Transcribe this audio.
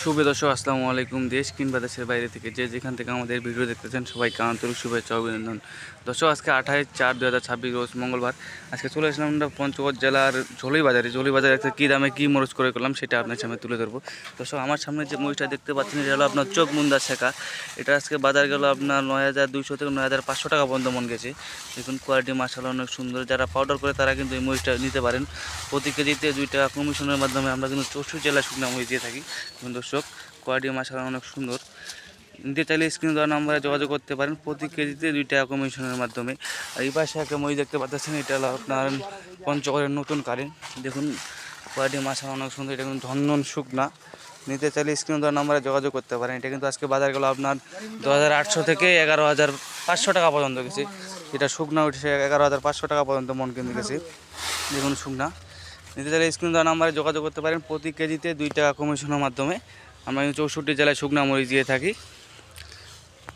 শুভ দর্শক আসসালামু আলাইকুম। দেশ কিংবা দেশের বাইরে থেকে যে যেখান থেকে আমাদের ভিডিও দেখতেছেন সবাইকে আন্তরিক শুভেচ্ছা অভিনন্দন। দর্শক আজকে 28/4/2026 রোজ মঙ্গলবার। আজকে চলে আসলাম আমরা পঞ্চগড় জেলার ঝোলি বাজারে আজকে কী দামে কী মরিচ করে করলাম সেটা আপনার সামনে তুলে ধরবো। দর্শক আমার সামনে যে মরিচটা দেখতে পাচ্ছেন এটা হলো আপনার চোখ মুন্দা শেখা। এটা আজকে বাজার গেল আপনার 9,200 থেকে 9,500 টাকা পর্যন্ত মন গেছে। দেখুন কোয়ালিটি মাশাআল্লাহ অনেক সুন্দর। যারা পাউডার করে তারা কিন্তু এই মরিচটা নিতে পারেন। প্রতি কেজিতে 2 টাকা কমিশনের মাধ্যমে আমরা কিন্তু 64 জেলায় শুকনো মরিচ দিয়ে থাকি। দর্শক কোয়ালিটি মাশাআল্লাহ অনেক সুন্দর। নিতে চাইলে স্ক্রিনে দেওয়া নাম্বারে যোগাযোগ করতে পারেন। প্রতি কেজিতে 2 টাকা কমিশনের মাধ্যমে। আর এই পাশে একটা মরিচ দেখতে পাচ্ছেন, এটা হলো আপনার পঞ্চগড়ের নতুন কারেন্ট। দেখুন কোয়ালিটি মাশাআল্লাহ অনেক সুন্দর। এটা কিন্তু ধন্যন শুকনা। নিতে চাইলে স্ক্রিনে দেওয়া নাম্বারে যোগাযোগ করতে পারেন। এটা কিন্তু আজকে বাজার গেল আপনার 10,800 থেকে 11,500 টাকা পর্যন্ত গেছে। এটা শুকনা উঠেছে 11,500 টাকা পর্যন্ত মন কিনতে গেছে। দেখুন শুকনা। নিতে চাইলে স্ক্রিনে দেওয়া নাম্বারে যোগাযোগ করতে পারেন। প্রতি কেজিতে 2 টাকা কমিশনের মাধ্যমে আমরা 64 জেলায় শুকনা মরিচ দিয়ে থাকি।